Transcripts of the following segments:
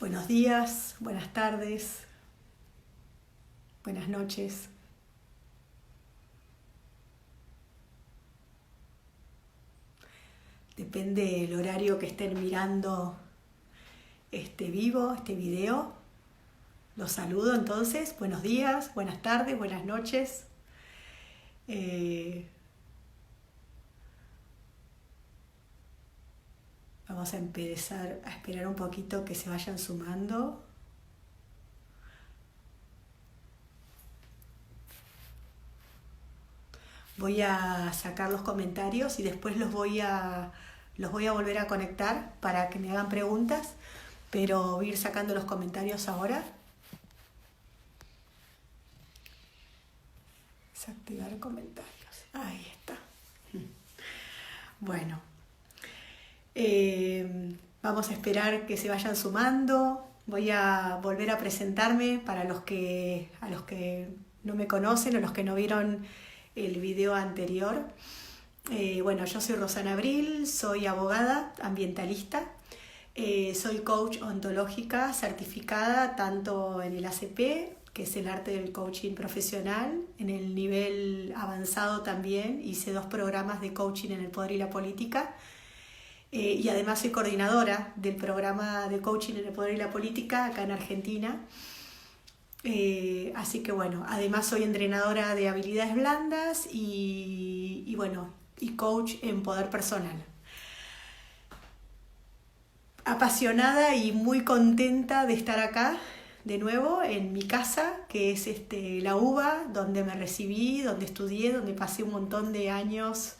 Buenos días, buenas tardes, buenas noches. Depende del horario que estén mirando este video. Los saludo entonces. Buenos días, buenas tardes, buenas noches. Vamos a empezar a esperar un poquito que se vayan sumando. Voy a sacar los comentarios y después los voy a volver a conectar para que me hagan preguntas, pero voy a ir sacando los comentarios ahora. Desactivar comentarios. Ahí está. Bueno. Vamos a esperar que se vayan sumando. Voy a volver a presentarme para a los que no me conocen o los que no vieron el video anterior. Yo soy Rosana Abril, soy abogada ambientalista, soy coach ontológica certificada tanto en el ACP, que es el arte del coaching profesional, en el nivel avanzado también. Hice 2 programas de coaching en el poder y la política. Y además soy coordinadora del programa de coaching en el poder y la política acá en Argentina. Así que bueno, además soy entrenadora de habilidades blandas y coach en poder personal. Apasionada y muy contenta de estar acá de nuevo en mi casa, que es la UBA, donde me recibí, donde estudié, donde pasé un montón de años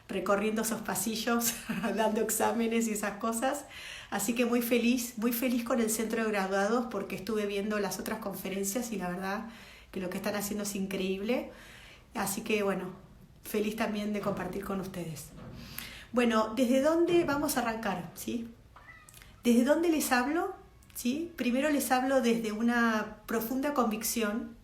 recorriendo esos pasillos, dando exámenes y esas cosas. Así que muy feliz con el centro de graduados, porque estuve viendo las otras conferencias y la verdad que lo que están haciendo es increíble. Así que feliz también de compartir con ustedes. Bueno, ¿desde dónde vamos a arrancar? ¿Sí? ¿Desde dónde les hablo? ¿Sí? Primero les hablo desde una profunda convicción,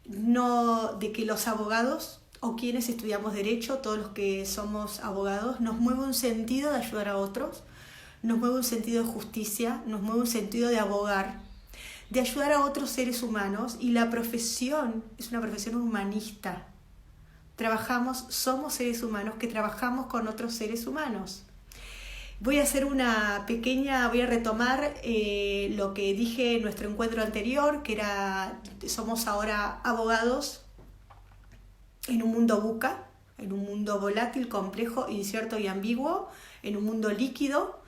no de que los abogados o quienes estudiamos derecho, todos los que somos abogados, nos mueve un sentido de ayudar a otros, nos mueve un sentido de justicia, nos mueve un sentido de abogar, de ayudar a otros seres humanos, y la profesión es una profesión humanista. Somos seres humanos que trabajamos con otros seres humanos. Voy a retomar lo que dije en nuestro encuentro anterior, que era, somos ahora abogados en un mundo VUCA, en un mundo volátil, complejo, incierto y ambiguo, en un mundo líquido.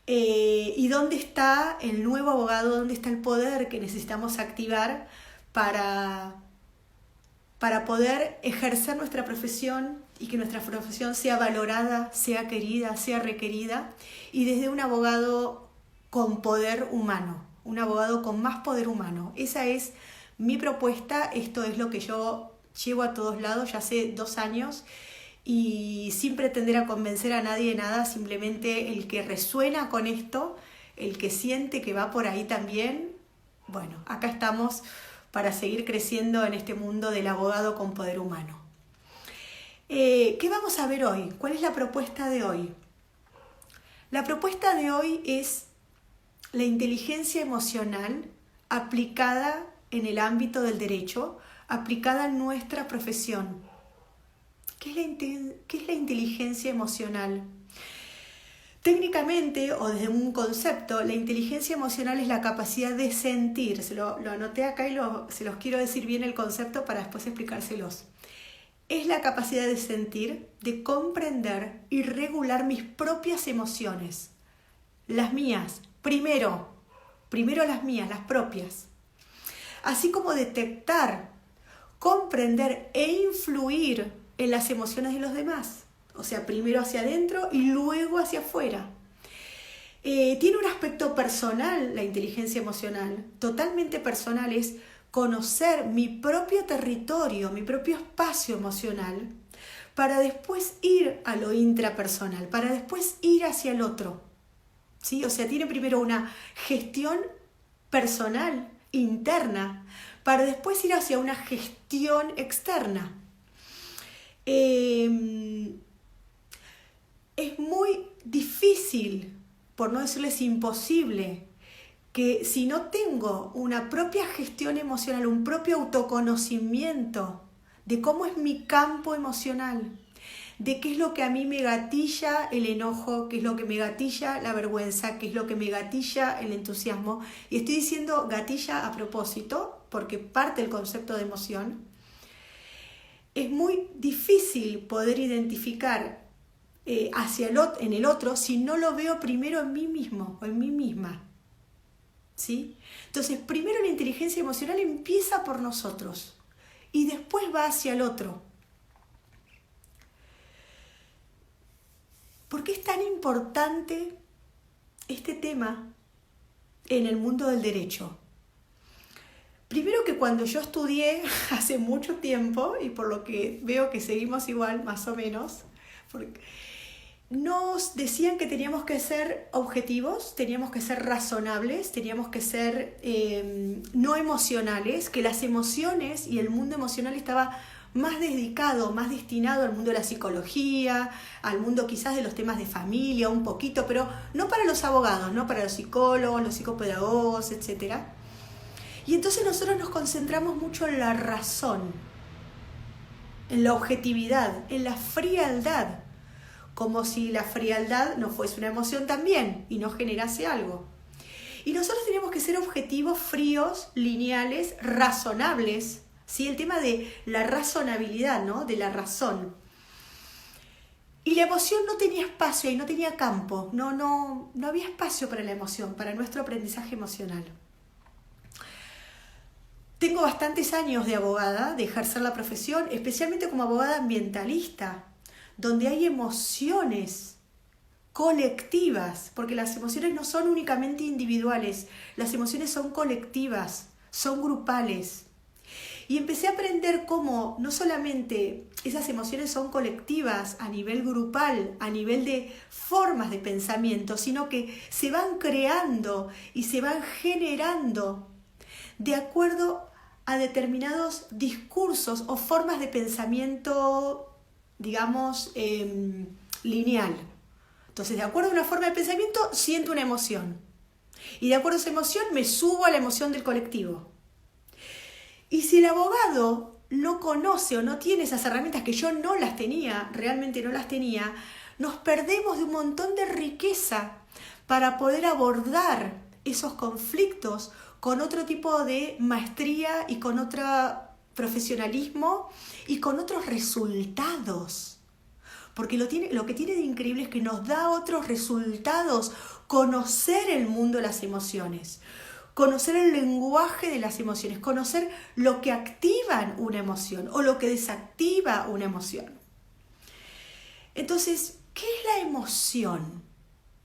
¿Y dónde está el nuevo abogado? ¿Dónde está el poder que necesitamos activar para poder ejercer nuestra profesión y que nuestra profesión sea valorada, sea querida, sea requerida? Y desde un abogado con poder humano, un abogado con más poder humano. Esa es mi propuesta, esto es lo que yo llevo a todos lados ya hace 2 años, y sin pretender a convencer a nadie de nada, simplemente el que resuena con esto, el que siente que va por ahí también. Bueno, acá estamos para seguir creciendo en este mundo del abogado con poder humano. ¿Qué vamos a ver hoy? ¿Cuál es la propuesta de hoy? La propuesta de hoy es la inteligencia emocional aplicada en el ámbito del derecho, aplicada a nuestra profesión. ¿Qué es la inteligencia emocional? Técnicamente, o desde un concepto, la inteligencia emocional es la capacidad de sentir. Lo anoté acá y se los quiero decir bien el concepto para después explicárselos. Es la capacidad de sentir, de comprender y regular mis propias emociones. Las mías, primero las mías, las propias. Así como detectar, comprender e influir en las emociones de los demás. O sea, primero hacia adentro y luego hacia afuera. Tiene un aspecto personal la inteligencia emocional, totalmente personal. Es conocer mi propio territorio, mi propio espacio emocional, para después ir a lo intrapersonal, para después ir hacia el otro. ¿Sí? O sea, tiene primero una gestión personal, interna, para después ir hacia una gestión externa. Es muy difícil, por no decirles imposible, que si no tengo una propia gestión emocional, un propio autoconocimiento de cómo es mi campo emocional, de qué es lo que a mí me gatilla el enojo, qué es lo que me gatilla la vergüenza, qué es lo que me gatilla el entusiasmo. Y estoy diciendo gatilla a propósito, porque parte del concepto de emoción. Es muy difícil poder identificar en el otro si no lo veo primero en mí mismo o en mí misma. ¿Sí? Entonces, primero la inteligencia emocional empieza por nosotros y después va hacia el otro. ¿Por qué es tan importante este tema en el mundo del derecho? Primero que cuando yo estudié hace mucho tiempo, y por lo que veo que seguimos igual, más o menos, nos decían que teníamos que ser objetivos, teníamos que ser razonables, teníamos que ser no emocionales, que las emociones y el mundo emocional estaba más dedicado, más destinado al mundo de la psicología, al mundo quizás de los temas de familia, un poquito, pero no para los abogados, no para los psicólogos, los psicopedagogos, etc. Y entonces nosotros nos concentramos mucho en la razón, en la objetividad, en la frialdad, como si la frialdad no fuese una emoción también y no generase algo. Y nosotros tenemos que ser objetivos, fríos, lineales, razonables, ¿sí? El tema de la razonabilidad, ¿no? De la razón. Y la emoción no tenía espacio y no tenía campo, no había espacio para la emoción, para nuestro aprendizaje emocional. Tengo bastantes años de abogada, de ejercer la profesión, especialmente como abogada ambientalista, donde hay emociones colectivas, porque las emociones no son únicamente individuales, las emociones son colectivas, son grupales. Y empecé a aprender cómo no solamente esas emociones son colectivas a nivel grupal, a nivel de formas de pensamiento, sino que se van creando y se van generando de acuerdo a determinados discursos o formas de pensamiento, digamos, lineal. Entonces, de acuerdo a una forma de pensamiento, siento una emoción. Y de acuerdo a esa emoción, me subo a la emoción del colectivo. Y si el abogado no conoce o no tiene esas herramientas, que yo no las tenía, realmente no las tenía, nos perdemos de un montón de riqueza para poder abordar esos conflictos con otro tipo de maestría y con otro profesionalismo y con otros resultados. Porque lo que tiene de increíble es que nos da otros resultados conocer el mundo de las emociones, conocer el lenguaje de las emociones, conocer lo que activa una emoción o lo que desactiva una emoción. Entonces, ¿qué es la emoción?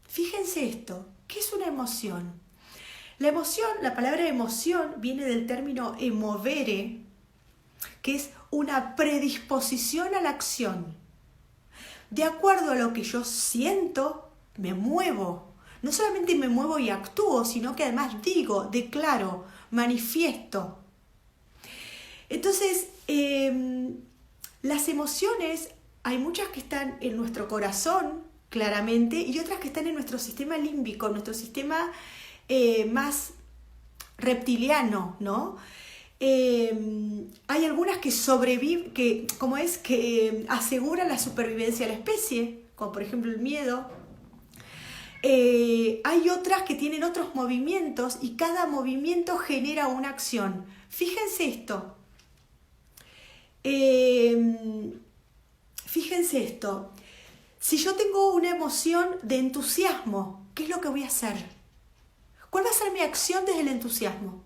Fíjense esto, ¿qué es una emoción? La emoción, la palabra emoción viene del término emovere, que es una predisposición a la acción. De acuerdo a lo que yo siento, me muevo. No solamente me muevo y actúo, sino que además digo, declaro, manifiesto. Entonces, las emociones, hay muchas que están en nuestro corazón, claramente, y otras que están en nuestro sistema límbico, nuestro sistema más reptiliano, ¿no? Hay algunas que sobreviven, que aseguran la supervivencia de la especie, como por ejemplo el miedo. Hay otras que tienen otros movimientos y cada movimiento genera una acción. Fíjense esto. Fíjense esto. Si yo tengo una emoción de entusiasmo, ¿qué es lo que voy a hacer? ¿Cuál va a ser mi acción desde el entusiasmo?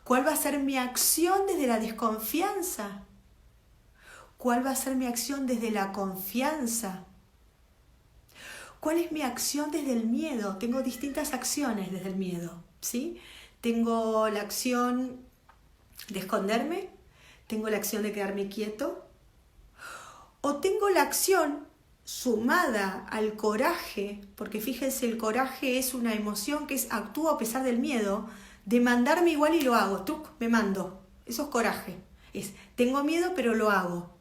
¿Cuál va a ser mi acción desde la desconfianza? ¿Cuál va a ser mi acción desde la confianza? ¿Cuál es mi acción desde el miedo? Tengo distintas acciones desde el miedo, ¿sí? Tengo la acción de esconderme, tengo la acción de quedarme quieto, o tengo la acción sumada al coraje, porque fíjense, el coraje es una emoción que actúo a pesar del miedo, de mandarme igual y lo hago, me mando, eso es coraje, tengo miedo pero lo hago.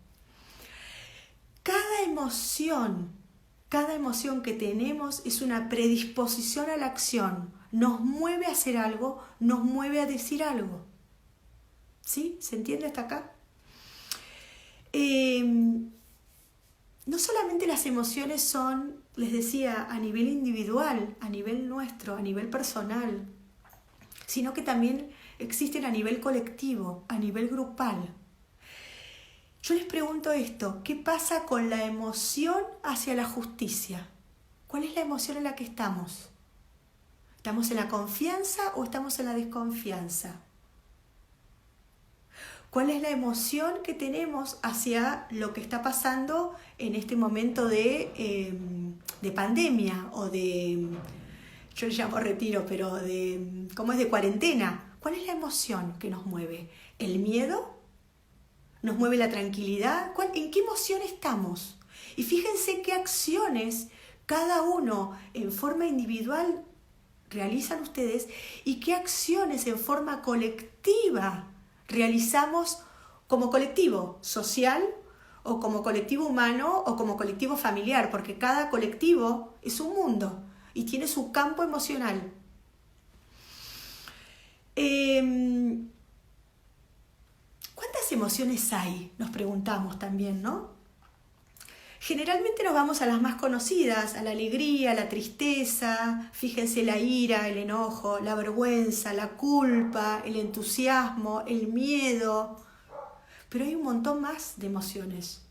Cada emoción que tenemos es una predisposición a la acción. nos mueve a hacer algo, nos mueve a decir algo. ¿Sí? ¿Se entiende hasta acá? No solamente las emociones son, les decía, a nivel individual, a nivel nuestro, a nivel personal, sino que también existen a nivel colectivo, a nivel grupal. Yo les pregunto esto, ¿qué pasa con la emoción hacia la justicia? ¿Cuál es la emoción en la que estamos? ¿Estamos en la confianza o estamos en la desconfianza? ¿Cuál es la emoción que tenemos hacia lo que está pasando en este momento de pandemia o de, yo le llamo retiro, pero ¿cómo es? De cuarentena? ¿Cuál es la emoción que nos mueve? ¿El miedo? ¿Nos mueve la tranquilidad? ¿En qué emoción estamos? Y fíjense qué acciones cada uno en forma individual realizan ustedes y qué acciones en forma colectiva realizamos como colectivo social o como colectivo humano o como colectivo familiar, porque cada colectivo es un mundo y tiene su campo emocional. ¿Cuántas emociones hay? Nos preguntamos también, ¿no? Generalmente nos vamos a las más conocidas, a la alegría, la tristeza, fíjense la ira, el enojo, la vergüenza, la culpa, el entusiasmo, el miedo. Pero hay un montón más de emociones.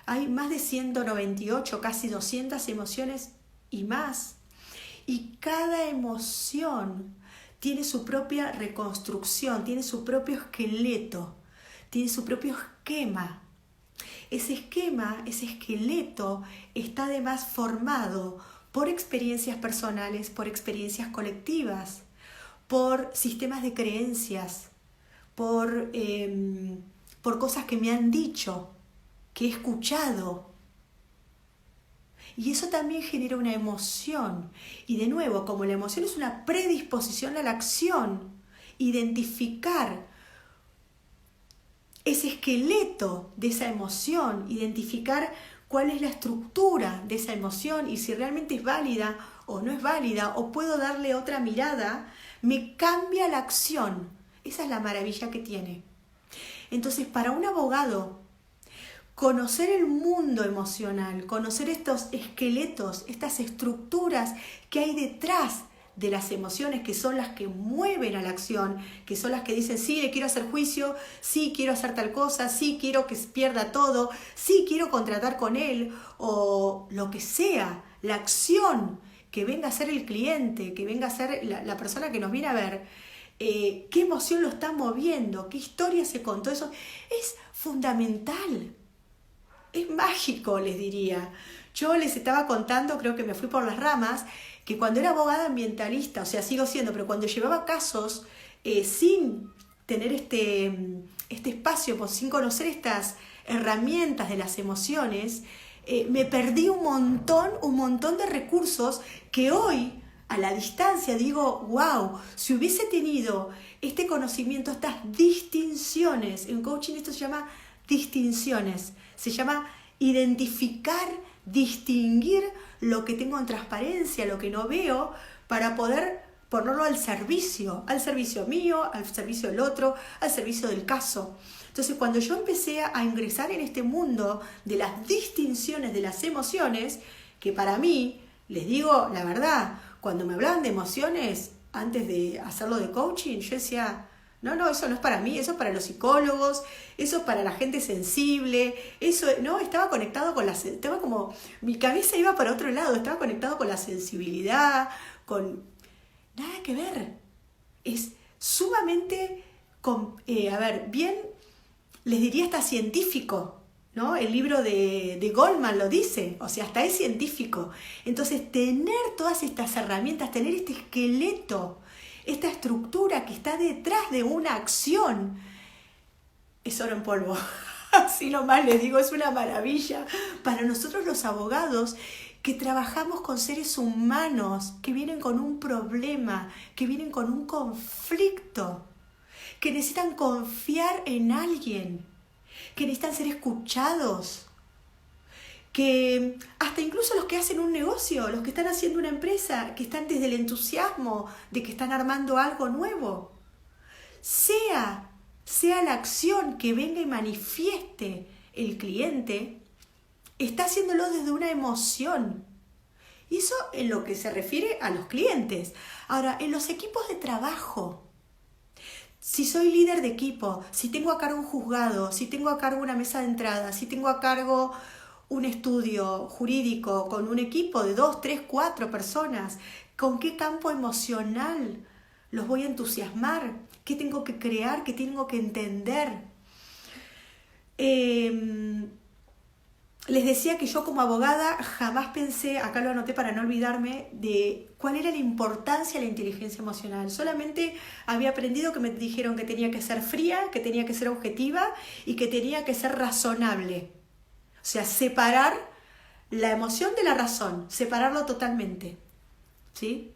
Hay más de 198, casi 200 emociones y más. Y cada emoción tiene su propia reconstrucción, tiene su propio esqueleto, tiene su propio esquema. Ese esquema, ese esqueleto está además formado por experiencias personales, por experiencias colectivas, por sistemas de creencias, por cosas que me han dicho, que he escuchado. Y eso también genera una emoción. Y de nuevo, como la emoción es una predisposición a la acción, identificar ese esqueleto de esa emoción, identificar cuál es la estructura de esa emoción y si realmente es válida o no es válida o puedo darle otra mirada, me cambia la acción. Esa es la maravilla que tiene. Entonces, para un abogado, conocer el mundo emocional, conocer estos esqueletos, estas estructuras que hay detrás de las emociones que son las que mueven a la acción, que son las que dicen, sí, le quiero hacer juicio, sí, quiero hacer tal cosa, sí, quiero que pierda todo, sí, quiero contratar con él, o lo que sea, la acción que venga a ser el cliente, que venga a ser la persona que nos viene a ver, qué emoción lo está moviendo, qué historia se contó, eso es fundamental, es mágico, les diría. Yo les estaba contando, creo que me fui por las ramas, que cuando era abogada ambientalista, o sea, sigo siendo, pero cuando llevaba casos sin tener este espacio, pues, sin conocer estas herramientas de las emociones, me perdí un montón de recursos que hoy, a la distancia, digo, wow, si hubiese tenido este conocimiento, estas distinciones, en coaching esto se llama distinciones, se llama identificar, distinguir lo que tengo en transparencia, lo que no veo, para poder ponerlo al servicio mío, al servicio del otro, al servicio del caso. Entonces, cuando yo empecé a ingresar en este mundo de las distinciones de las emociones, que para mí, les digo la verdad, cuando me hablaban de emociones, antes de hacerlo de coaching, yo decía, no, eso no es para mí, eso es para los psicólogos, eso es para la gente sensible, eso, no, estaba conectado con estaba como, mi cabeza iba para otro lado, estaba conectado con la sensibilidad, con, nada que ver, es sumamente, bien, les diría hasta científico, ¿no? El libro de Goldman lo dice, o sea, hasta es científico. Entonces, tener todas estas herramientas, tener este esqueleto, esta estructura que está detrás de una acción, es oro en polvo. Así nomás les digo, es una maravilla para nosotros los abogados que trabajamos con seres humanos que vienen con un problema, que vienen con un conflicto, que necesitan confiar en alguien, que necesitan ser escuchados, que hasta incluso los que hacen un negocio, los que están haciendo una empresa, que están desde el entusiasmo de que están armando algo nuevo, sea la acción que venga y manifieste el cliente, está haciéndolo desde una emoción. Y eso en lo que se refiere a los clientes. Ahora, en los equipos de trabajo, si soy líder de equipo, si tengo a cargo un juzgado, si tengo a cargo una mesa de entrada, si tengo a cargo un estudio jurídico con un equipo de 2, 3, 4 personas, ¿con qué campo emocional los voy a entusiasmar? ¿Qué tengo que crear? ¿Qué tengo que entender? Les decía que yo como abogada jamás pensé, acá lo anoté para no olvidarme, de cuál era la importancia de la inteligencia emocional. Solamente había aprendido que me dijeron que tenía que ser fría, que tenía que ser objetiva y que tenía que ser razonable. O sea, separar la emoción de la razón, separarlo totalmente. ¿Sí?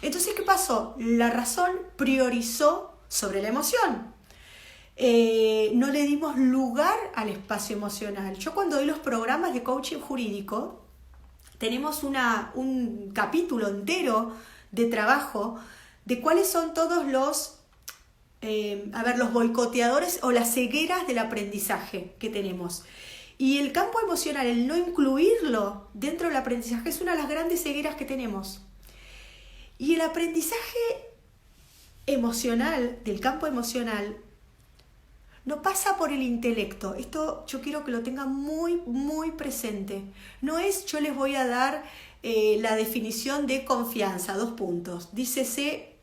Entonces, ¿qué pasó? La razón priorizó sobre la emoción. No le dimos lugar al espacio emocional. Yo cuando doy los programas de coaching jurídico, tenemos un capítulo entero de trabajo de cuáles son todos los boicoteadores o las cegueras del aprendizaje que tenemos. Y el campo emocional, el no incluirlo dentro del aprendizaje, es una de las grandes cegueras que tenemos. Y el aprendizaje emocional, del campo emocional, no pasa por el intelecto. Esto yo quiero que lo tengan muy, muy presente. No es yo les voy a dar la definición de confianza, 2 puntos. Dícese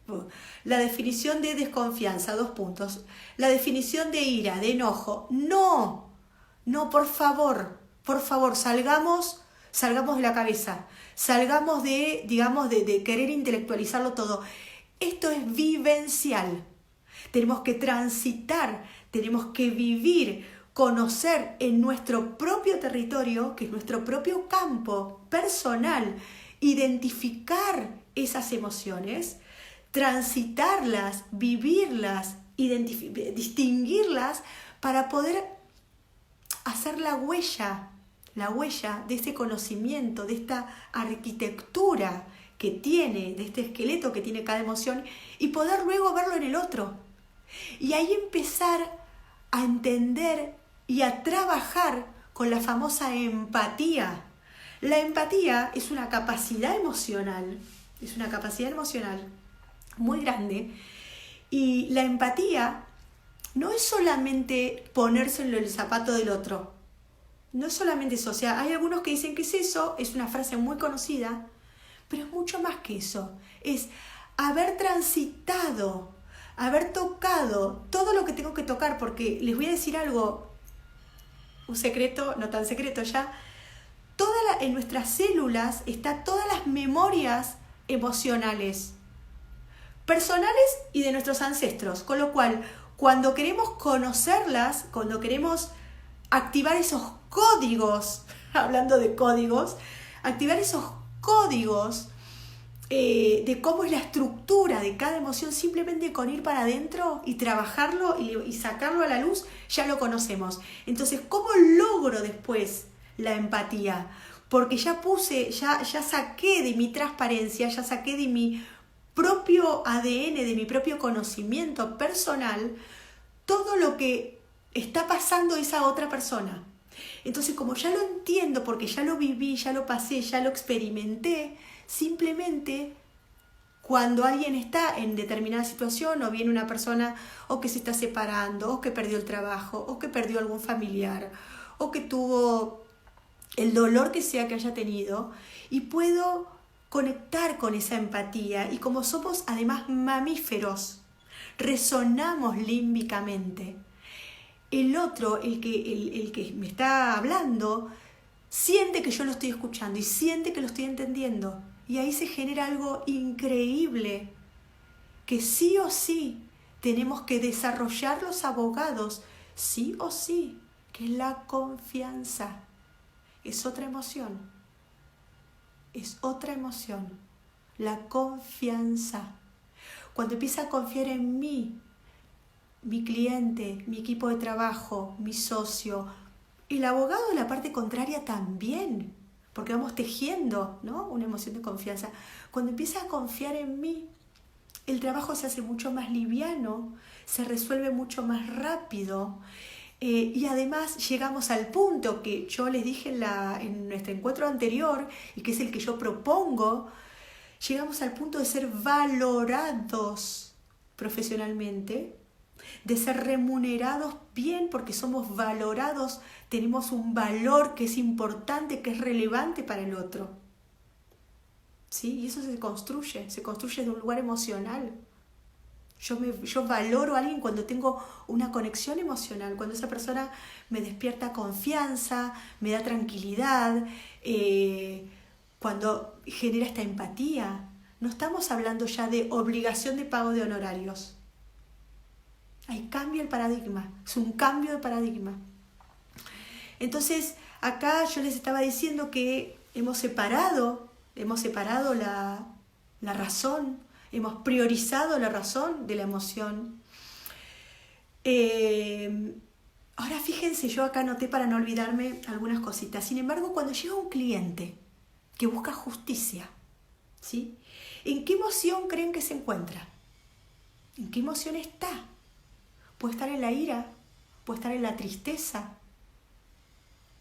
la definición de desconfianza, 2 puntos. La definición de ira, de enojo. No, por favor, salgamos de la cabeza. Salgamos de querer intelectualizarlo todo. Esto es vivencial. Tenemos que transitar, tenemos que vivir, conocer en nuestro propio territorio, que es nuestro propio campo personal, identificar esas emociones, transitarlas, vivirlas, distinguirlas para poder hacer la huella de este conocimiento, de esta arquitectura que tiene, de este esqueleto que tiene cada emoción y poder luego verlo en el otro. Y ahí empezar a entender y a trabajar con la famosa empatía. La empatía es una capacidad emocional muy grande. Y la empatía no es solamente ponerse en el zapato del otro. No es solamente eso. O sea, hay algunos que dicen que es eso, es una frase muy conocida, pero es mucho más que eso. Es haber transitado, haber tocado todo lo que tengo que tocar, porque les voy a decir algo, un secreto, no tan secreto ya, en nuestras células están todas las memorias emocionales, personales y de nuestros ancestros, con lo cual, cuando queremos conocerlas, cuando queremos activar esos códigos, hablando de códigos, activar esos códigos de cómo es la estructura de cada emoción, simplemente con ir para adentro y trabajarlo y sacarlo a la luz, ya lo conocemos. Entonces, ¿cómo logro después la empatía? Porque ya saqué de mi transparencia, ya saqué de mi propio ADN, de mi propio conocimiento personal, todo lo que está pasando esa otra persona. Entonces, como ya lo entiendo, porque ya lo viví, ya lo pasé, ya lo experimenté, simplemente cuando alguien está en determinada situación, o viene una persona o que se está separando, o que perdió el trabajo, o que perdió algún familiar, o que tuvo el dolor que sea que haya tenido, y puedo conectar con esa empatía, y como somos además mamíferos, resonamos límbicamente. El otro, el que me está hablando, siente que yo lo estoy escuchando y siente que lo estoy entendiendo. Y ahí se genera algo increíble que sí o sí tenemos que desarrollar los abogados, sí o sí, que es la confianza. Es otra emoción. La confianza. Cuando empieza a confiar en mí, mi cliente, mi equipo de trabajo, mi socio, El abogado de la parte contraria también, porque vamos tejiendo, ¿no? Una emoción de confianza. Cuando empieza a confiar en mí, el trabajo se hace mucho más liviano, se resuelve mucho más rápido y además llegamos al punto que yo les dije en nuestro encuentro anterior y que es el que yo propongo, llegamos al punto de ser valorados profesionalmente, de ser remunerados bien porque somos valorados, tenemos un valor que es importante, que es relevante para el otro. ¿Sí? Y eso se construye desde un lugar emocional. Yo valoro a alguien cuando tengo una conexión emocional, cuando esa persona me despierta confianza, me da tranquilidad, cuando genera esta empatía. No estamos hablando ya de obligación de pago de honorarios. Ahí cambia el paradigma, es un cambio de paradigma. Entonces, acá yo les estaba diciendo que hemos separado la razón, hemos priorizado la razón de la emoción. Ahora fíjense, yo acá anoté para no olvidarme algunas cositas. Sin embargo, cuando llega un cliente que busca justicia, ¿sí? ¿En qué emoción creen que se encuentra? ¿En qué emoción está? Puede estar en la ira, puede estar en la tristeza,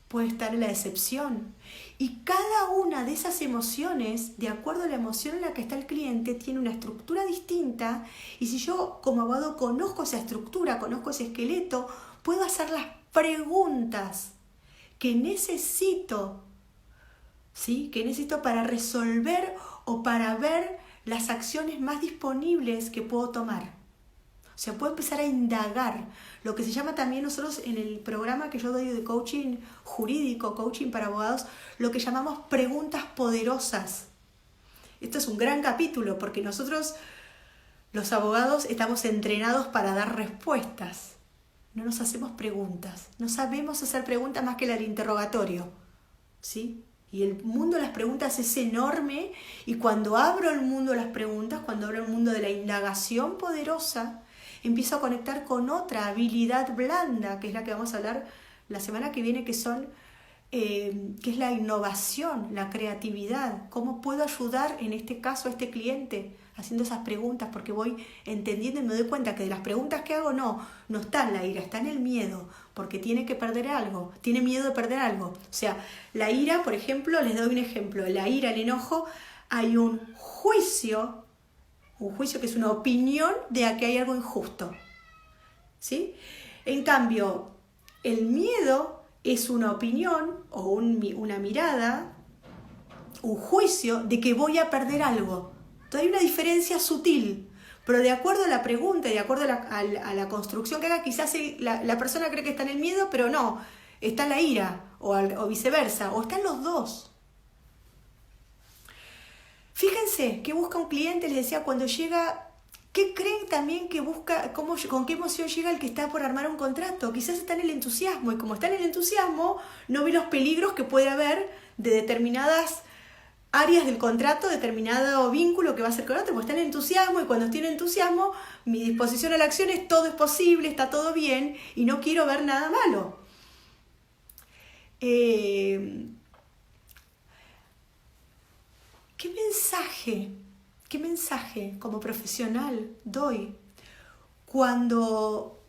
puede estar en la decepción. Y cada una de esas emociones, de acuerdo a la emoción en la que está el cliente, tiene una estructura distinta. Y si yo como abogado conozco esa estructura, conozco ese esqueleto, puedo hacer las preguntas que necesito, ¿sí? Que necesito para resolver o para ver las acciones más disponibles que puedo tomar. O sea, puedo empezar a indagar, lo que se llama también nosotros en el programa que yo doy de coaching jurídico, coaching para abogados, lo que llamamos preguntas poderosas. Esto es un gran capítulo porque nosotros, los abogados, estamos entrenados para dar respuestas. No nos hacemos preguntas, no sabemos hacer preguntas más que la del interrogatorio, ¿sí? Y el mundo de las preguntas es enorme y cuando abro el mundo de las preguntas, cuando abro el mundo de la indagación poderosa, empiezo a conectar con otra habilidad blanda, que es la que vamos a hablar la semana que viene, que es la innovación, la creatividad. ¿Cómo puedo ayudar en este caso a este cliente haciendo esas preguntas? Porque voy entendiendo y me doy cuenta que de las preguntas que hago no está en la ira, está en el miedo, porque tiene que perder algo, tiene miedo de perder algo. O sea, la ira, por ejemplo, les doy un ejemplo, la ira, el enojo, hay un juicio que es una opinión de que hay algo injusto, ¿sí? En cambio, el miedo es una opinión o una mirada, un juicio de que voy a perder algo. Entonces hay una diferencia sutil, pero de acuerdo a la pregunta, de acuerdo a la construcción que haga, quizás la persona cree que está en el miedo, pero no, está en la ira, o viceversa, o están los dos. Fíjense, ¿qué busca un cliente? Les decía, cuando llega, ¿qué creen también que busca? ¿Con qué emoción llega el que está por armar un contrato? Quizás está en el entusiasmo, y como está en el entusiasmo, no ve los peligros que puede haber de determinadas áreas del contrato, determinado vínculo que va a hacer con otro, porque está en el entusiasmo, y cuando estoy en entusiasmo, mi disposición a la acción es todo es posible, está todo bien, y no quiero ver nada malo. ¿Qué mensaje como profesional doy cuando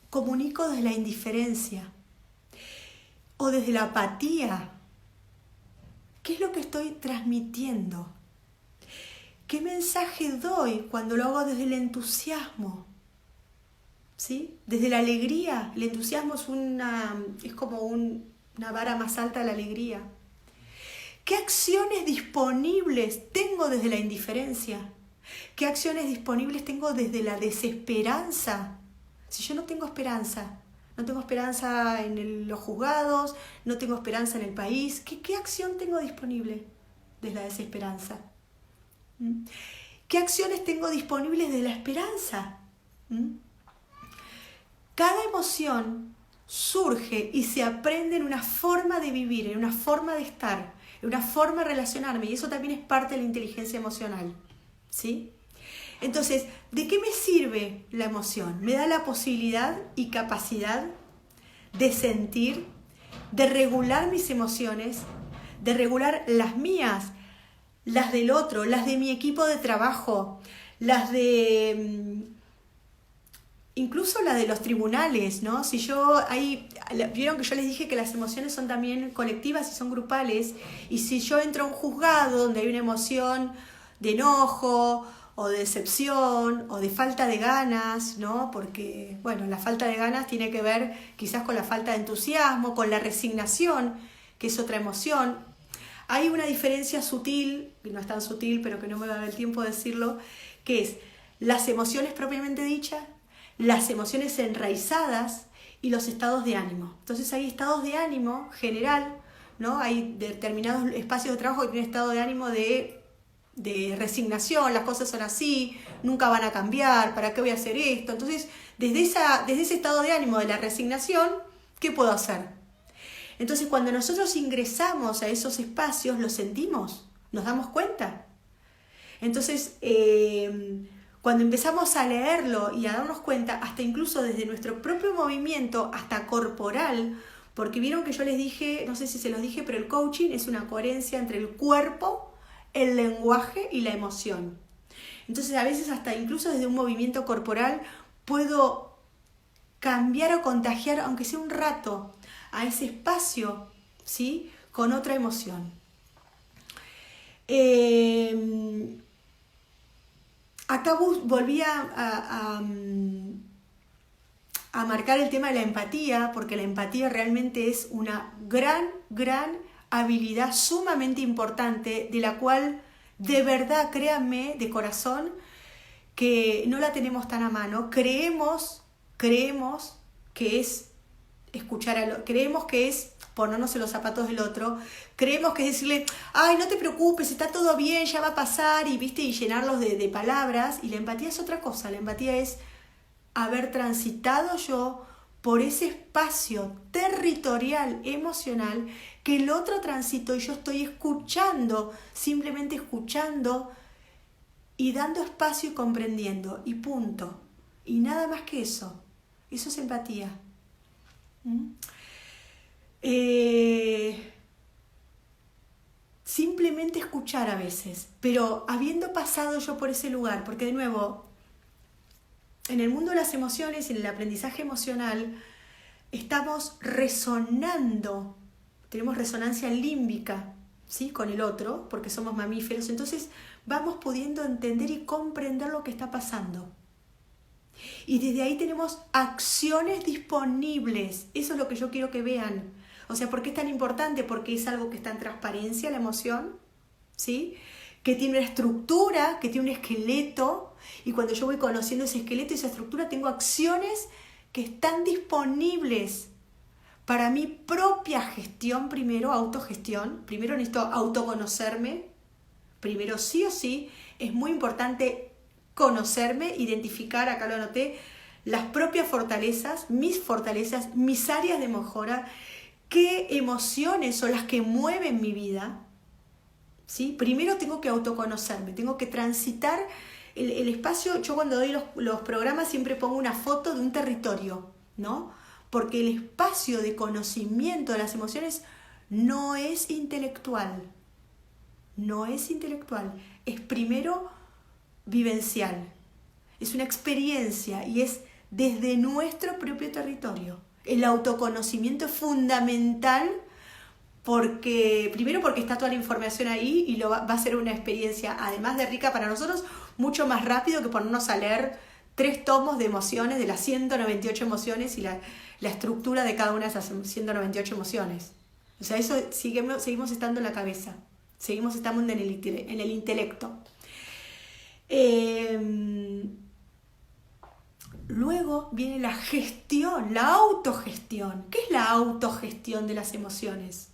comunico desde la indiferencia o desde la apatía? ¿Qué es lo que estoy transmitiendo? ¿Qué mensaje doy cuando lo hago desde el entusiasmo? ¿Sí? Desde la alegría. El entusiasmo es como una vara más alta de la alegría. ¿Qué acciones disponibles tengo desde la indiferencia? ¿Qué acciones disponibles tengo desde la desesperanza? Si yo no tengo esperanza en los juzgados, no tengo esperanza en el país, ¿qué acción tengo disponible desde la desesperanza? ¿Qué acciones tengo disponibles desde la esperanza? Cada emoción surge y se aprende en una forma de vivir, en una forma de estar, en una forma de relacionarme, y eso también es parte de la inteligencia emocional, ¿sí? Entonces, ¿de qué me sirve la emoción? Me da la posibilidad y capacidad de sentir, de regular mis emociones, de regular las mías, las del otro, las de mi equipo de trabajo, las de... incluso la de los tribunales, ¿no? Si yo vieron que yo les dije que las emociones son también colectivas y son grupales, y si yo entro a un juzgado donde hay una emoción de enojo o de decepción o de falta de ganas, ¿no? Porque, bueno, la falta de ganas tiene que ver quizás con la falta de entusiasmo, con la resignación, que es otra emoción. Hay una diferencia sutil, que no es tan sutil, pero que no me va a dar el tiempo de decirlo, que es las emociones propiamente dichas, las emociones enraizadas y los estados de ánimo. Entonces hay estados de ánimo general, ¿no? Hay determinados espacios de trabajo que tienen estado de ánimo de resignación, las cosas son así, nunca van a cambiar, ¿para qué voy a hacer esto? Entonces, desde ese estado de ánimo de la resignación, ¿qué puedo hacer? Entonces, cuando nosotros ingresamos a esos espacios, los sentimos, nos damos cuenta. Entonces, cuando empezamos a leerlo y a darnos cuenta, hasta incluso desde nuestro propio movimiento, hasta corporal, porque vieron que yo les dije, no sé si se los dije, pero el coaching es una coherencia entre el cuerpo, el lenguaje y la emoción. Entonces, a veces hasta incluso desde un movimiento corporal puedo cambiar o contagiar, aunque sea un rato, a ese espacio, ¿sí? Con otra emoción. Acá volví a marcar el tema de la empatía, porque la empatía realmente es una gran habilidad sumamente importante, de la cual de verdad, créanme, de corazón, que no la tenemos tan a mano. Creemos que es escuchar creemos que es ponernos en los zapatos del otro, creemos que es decirle, ay, no te preocupes, está todo bien, ya va a pasar, y llenarlos de palabras. Y la empatía es otra cosa. La empatía es haber transitado yo por ese espacio territorial, emocional, que el otro transitó y yo estoy escuchando, simplemente escuchando y dando espacio y comprendiendo, y punto. Y nada más que eso. Eso es empatía. Simplemente escuchar a veces, pero habiendo pasado yo por ese lugar, porque de nuevo, en el mundo de las emociones y en el aprendizaje emocional, estamos resonando, tenemos resonancia límbica, ¿sí? Con el otro, porque somos mamíferos, entonces vamos pudiendo entender y comprender lo que está pasando. Y desde ahí tenemos acciones disponibles. Eso es lo que yo quiero que vean. O sea, ¿por qué es tan importante? Porque es algo que está en transparencia, la emoción, ¿sí? Que tiene una estructura, que tiene un esqueleto. Y cuando yo voy conociendo ese esqueleto y esa estructura, tengo acciones que están disponibles para mi propia gestión primero, autogestión. Primero necesito autoconocerme. Primero, sí o sí, es muy importante conocerme, identificar, acá lo anoté, las propias fortalezas, mis áreas de mejora, qué emociones son las que mueven mi vida, ¿sí? Primero tengo que autoconocerme, tengo que transitar el espacio. Yo cuando doy los programas siempre pongo una foto de un territorio, ¿no? Porque el espacio de conocimiento de las emociones no es intelectual, es primero vivencial, es una experiencia y es desde nuestro propio territorio. El autoconocimiento es fundamental primero porque está toda la información ahí y va a ser una experiencia, además de rica para nosotros, mucho más rápido que ponernos a leer 3 tomos de emociones, de las 198 emociones y la estructura de cada una de esas 198 emociones. O sea, eso seguimos estando en la cabeza, seguimos estando en el intelecto. Luego viene la gestión, la autogestión. ¿Qué es la autogestión de las emociones?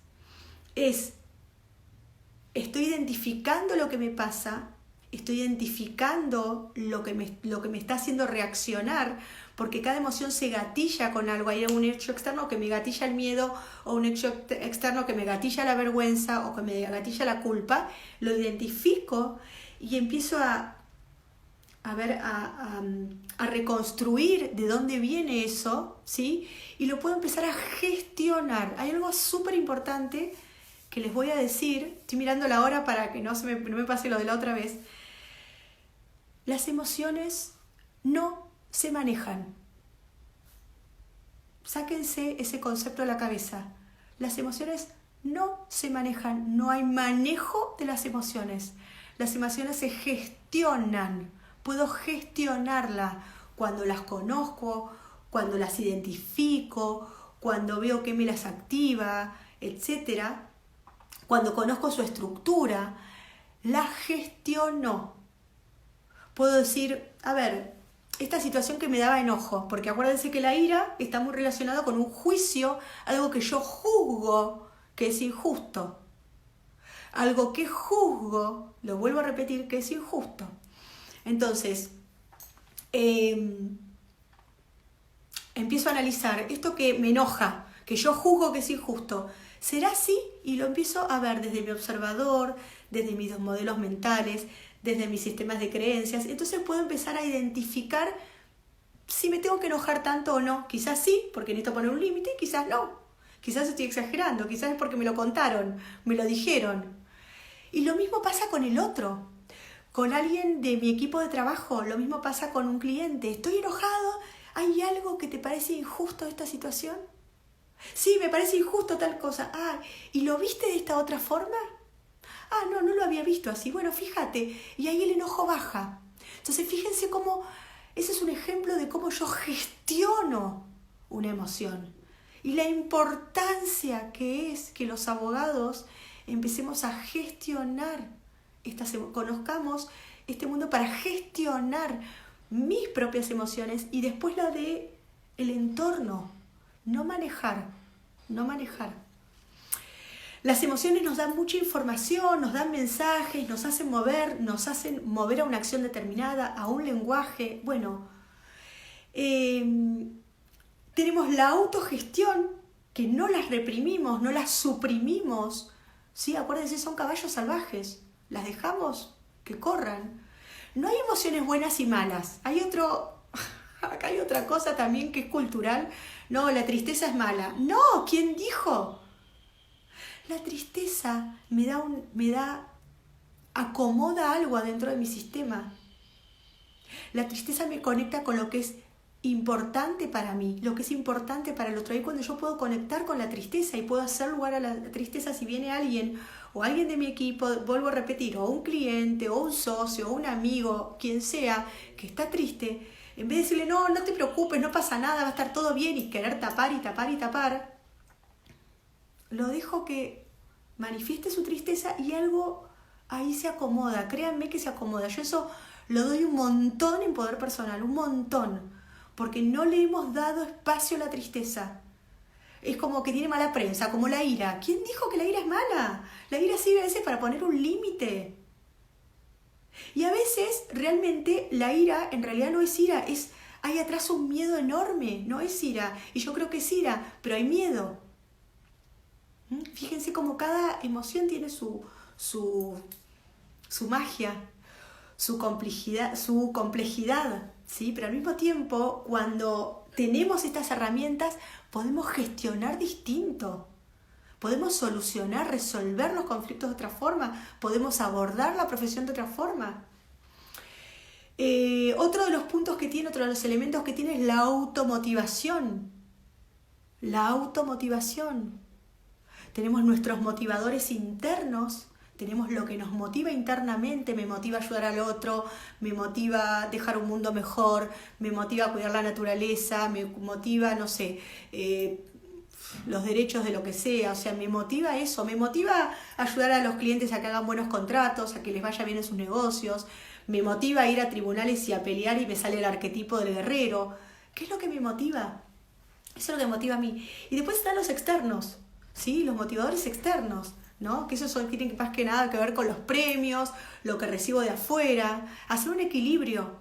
Estoy identificando lo que me pasa, estoy identificando lo que me está haciendo reaccionar, porque cada emoción se gatilla con algo. Hay un hecho externo que me gatilla el miedo, o un hecho externo que me gatilla la vergüenza, o que me gatilla la culpa. Lo identifico y empiezo a a reconstruir de dónde viene eso, ¿sí? Y lo puedo empezar a gestionar. Hay algo súper importante que les voy a decir, estoy mirando la hora para que no me pase lo de la otra vez. Las emociones no se manejan. Sáquense ese concepto de la cabeza. Las emociones no se manejan, no hay manejo de las emociones. Las emociones se gestionan. Puedo gestionarlas cuando las conozco, cuando las identifico, cuando veo que me las activa, etc. Cuando conozco su estructura, las gestiono. Puedo decir, a ver, esta situación que me daba enojo, porque acuérdense que la ira está muy relacionada con un juicio, algo que yo juzgo que es injusto. Algo que juzgo, lo vuelvo a repetir, que es injusto. Entonces, empiezo a analizar esto que me enoja, que yo juzgo que es injusto. ¿Será así? Y lo empiezo a ver desde mi observador, desde mis modelos mentales, desde mis sistemas de creencias. Entonces puedo empezar a identificar si me tengo que enojar tanto o no. Quizás sí, porque necesito poner un límite, quizás no. Quizás estoy exagerando, quizás es porque me lo contaron, me lo dijeron. Y lo mismo pasa con el otro. Con alguien de mi equipo de trabajo, lo mismo pasa con un cliente. Estoy enojado, ¿hay algo que te parece injusto de esta situación? Sí, me parece injusto tal cosa. Ah, ¿y lo viste de esta otra forma? Ah, no lo había visto así. Bueno, fíjate, y ahí el enojo baja. Entonces, fíjense cómo, ese es un ejemplo de cómo yo gestiono una emoción. Y la importancia que es que los abogados empecemos a gestionar, conozcamos este mundo para gestionar mis propias emociones y después la de el entorno. No manejar. Las emociones nos dan mucha información, nos dan mensajes, nos hacen mover a una acción determinada, a un lenguaje. Bueno, tenemos la autogestión, que no las reprimimos, no las suprimimos. ¿Sí? Acuérdense, son caballos salvajes. Las dejamos que corran. No hay emociones buenas y malas. Acá hay otra cosa también que es cultural. No, la tristeza es mala. No, ¿quién dijo? La tristeza acomoda algo adentro de mi sistema. La tristeza me conecta con lo que es importante para mí, lo que es importante para el otro. Ahí cuando yo puedo conectar con la tristeza y puedo hacer lugar a la tristeza, si viene alguien o alguien de mi equipo, vuelvo a repetir, o un cliente, o un socio, o un amigo, quien sea, que está triste, en vez de decirle, no te preocupes, no pasa nada, va a estar todo bien, y querer tapar, lo dejo que manifieste su tristeza y algo ahí se acomoda. Créanme que se acomoda. Yo eso lo doy un montón en poder personal, un montón, porque no le hemos dado espacio a la tristeza. Es como que tiene mala prensa, como la ira. ¿Quién dijo que la ira es mala? La ira sirve a veces para poner un límite. Y a veces realmente la ira en realidad no es ira, hay atrás un miedo enorme, no es ira. Y yo creo que es ira, pero hay miedo. Fíjense cómo cada emoción tiene su magia, su complejidad, ¿sí? Pero al mismo tiempo, cuando tenemos estas herramientas, podemos gestionar distinto. Podemos resolver los conflictos de otra forma, podemos abordar la profesión de otra forma. Otro de los puntos que tiene, otro de los elementos que tiene es la automotivación. La automotivación. Tenemos nuestros motivadores internos, tenemos lo que nos motiva internamente, me motiva ayudar al otro, me motiva dejar un mundo mejor, me motiva cuidar la naturaleza, me motiva, los derechos de lo que sea, o sea, me motiva eso, me motiva ayudar a los clientes a que hagan buenos contratos, a que les vaya bien en sus negocios, me motiva a ir a tribunales y a pelear y me sale el arquetipo del guerrero. ¿Qué es lo que me motiva? Eso es lo que me motiva a mí. Y después están los externos, ¿sí? Los motivadores externos, ¿no? Que esos tienen más que nada que ver con los premios, lo que recibo de afuera, hacer un equilibrio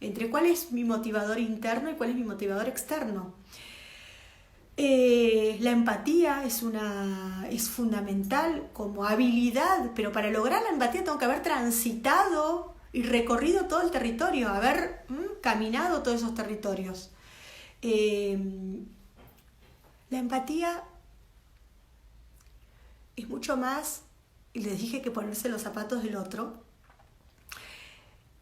entre cuál es mi motivador interno y cuál es mi motivador externo. La empatía es fundamental como habilidad, pero para lograr la empatía tengo que haber transitado y recorrido todo el territorio, haber caminado todos esos territorios. La empatía es mucho más, y les dije que ponerse los zapatos del otro,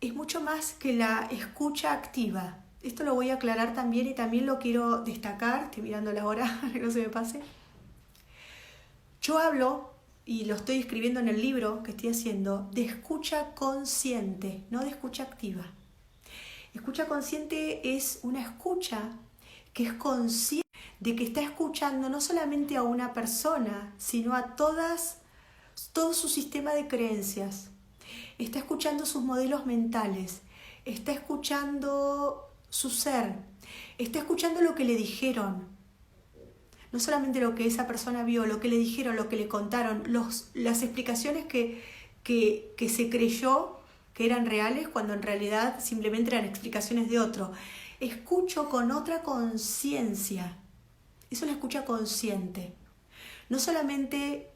es mucho más que la escucha activa. Esto lo voy a aclarar también y también lo quiero destacar, estoy mirando la hora, que no se me pase. Yo hablo, y lo estoy escribiendo en el libro que estoy haciendo, de escucha consciente, no de escucha activa. Escucha consciente es una escucha que es consciente de que está escuchando no solamente a una persona, sino a todo su sistema de creencias. Está escuchando sus modelos mentales, está escuchando su ser, está escuchando lo que le dijeron. No solamente lo que esa persona vio, lo que le dijeron, lo que le contaron, las explicaciones que se creyó que eran reales cuando en realidad simplemente eran explicaciones de otro. Escucho con otra conciencia. Es una escucha consciente. No solamente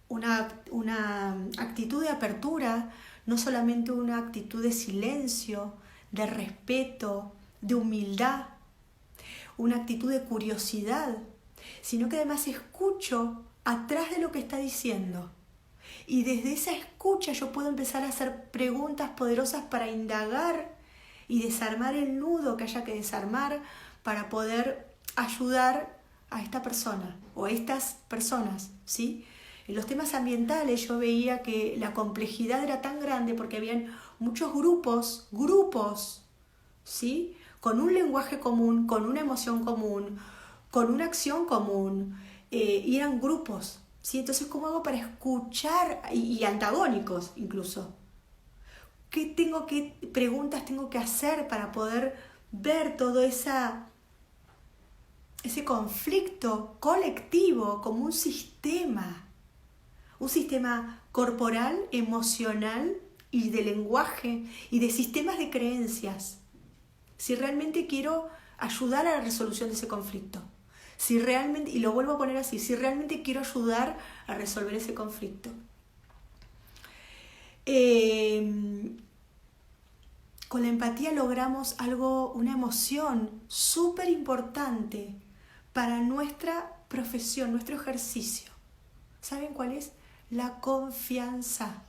una actitud de apertura, no solamente una actitud de silencio, de respeto, de humildad, una actitud de curiosidad, sino que además escucho atrás de lo que está diciendo. Y desde esa escucha yo puedo empezar a hacer preguntas poderosas para indagar y desarmar el nudo que haya que desarmar para poder ayudar a esta persona o a estas personas, ¿sí? En los temas ambientales yo veía que la complejidad era tan grande porque habían muchos grupos, ¿sí? Con un lenguaje común, con una emoción común, con una acción común, y eran grupos, ¿sí? Entonces, ¿cómo hago para escuchar, y antagónicos incluso? ¿Qué preguntas tengo que hacer para poder ver todo ese conflicto colectivo como un sistema corporal, emocional y de lenguaje y de sistemas de creencias? Si realmente quiero ayudar a la resolución de ese conflicto, si realmente, y lo vuelvo a poner así, si realmente quiero ayudar a resolver ese conflicto. Con la empatía logramos una emoción súper importante para nuestra profesión, nuestro ejercicio. ¿Saben cuál es? La confianza.